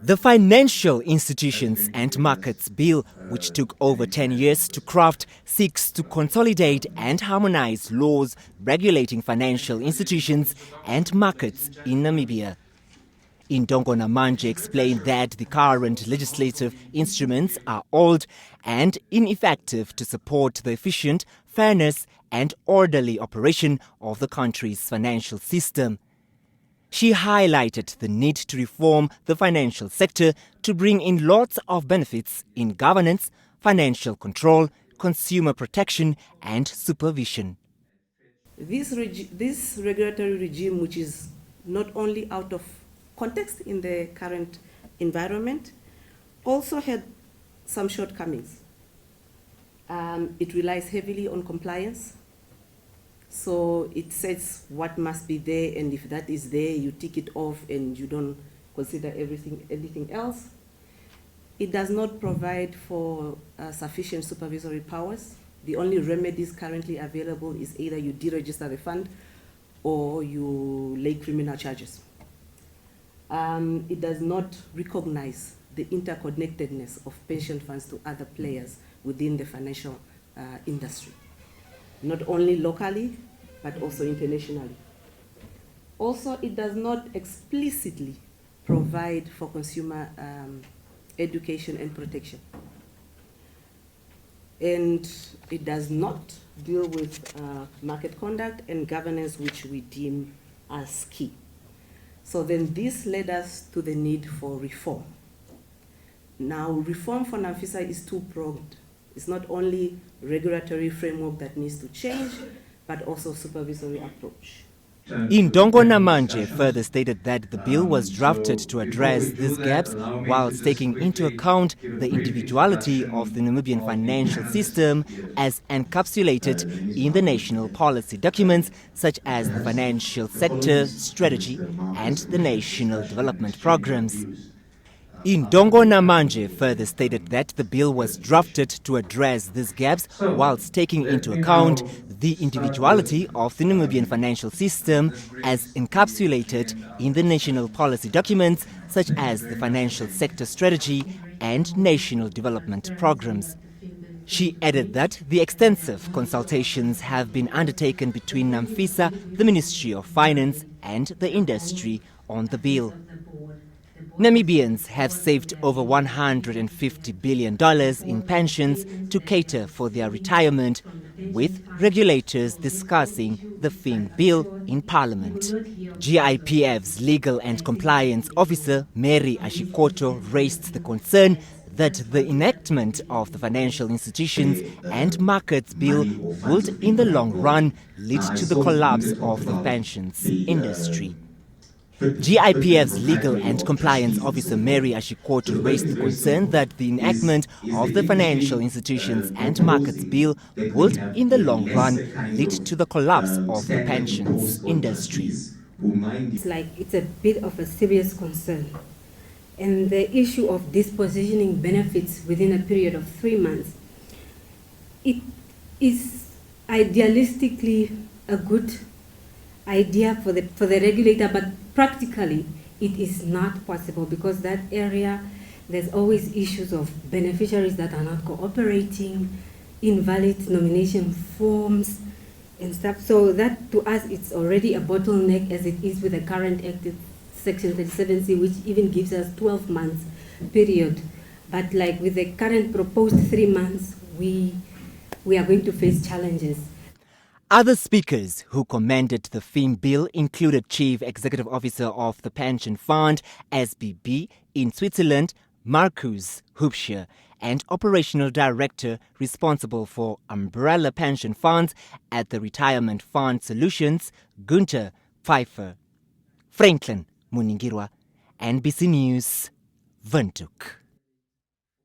The Financial Institutions and Markets Bill, which took over 10 years to craft, seeks to consolidate and harmonize laws regulating financial institutions and markets in Namibia. Indongo Namanje explained that the current legislative instruments are old and ineffective to support the efficient, fairness and orderly operation of the country's financial system. She highlighted the need to reform the financial sector to bring in lots of benefits in governance, financial control, consumer protection and supervision. This regulatory regime, which is not only out of context in the current environment, also had some shortcomings. It relies heavily on compliance. So it says what must be there, and if that is there, you tick it off and you don't consider anything else. It does not provide for sufficient supervisory powers. The only remedies currently available is either you deregister the fund or you lay criminal charges. It does not recognize the interconnectedness of pension funds to other players within the financial industry, not only locally, but also internationally. Also, it does not explicitly provide for consumer education and protection. And it does not deal with market conduct and governance, which we deem as key. So then this led us to the need for reform. Now, reform for NAMFISA is two-pronged. It's not only regulatory framework that needs to change, but also supervisory approach. Indongo Namanje further stated that the bill was drafted to address these gaps whilst taking into account the individuality of the Namibian financial system as encapsulated in the national policy documents such as the Financial Sector Strategy and the National Development Programs. Indongo Namanje further stated that the bill was drafted to address these gaps whilst taking into account the individuality of the Namibian financial system as encapsulated in the national policy documents such as the Financial Sector Strategy and National Development Programs. She added that the extensive consultations have been undertaken between NAMFISA, the Ministry of Finance and the industry on the bill. Namibians have saved over $150 billion in pensions to cater for their retirement, with regulators discussing the FIM bill in Parliament. GIPF's Legal and Compliance Officer, Mary Ashikoto, raised the concern that the enactment of the Financial Institutions and Markets Bill would, in the long run, lead to the collapse of the pensions industry. GIPF's Legal and Compliance Officer Mary Ashikoto raised the concern that the enactment of the Financial Institutions and Markets Bill would, in the long run, lead to the collapse of the pensions industry. It's a bit of a serious concern. And the issue of dispositioning benefits within a period of 3 months, it is idealistically a good idea for the regulator, but practically it is not possible because that area, there's always issues of beneficiaries that are not cooperating, invalid nomination forms and stuff. So that to us it's already a bottleneck as it is with the current active Section 37C, which even gives us 12 months period. But like with the current proposed 3 months, we are going to face challenges. Other speakers who commended the FIM bill included Chief Executive Officer of the Pension Fund, SBB, in Switzerland, Markus Hubscher, and Operational Director responsible for umbrella pension funds at the Retirement Fund Solutions, Gunther Pfeiffer. Franklin Muningirwa, NBC News, Windhoek.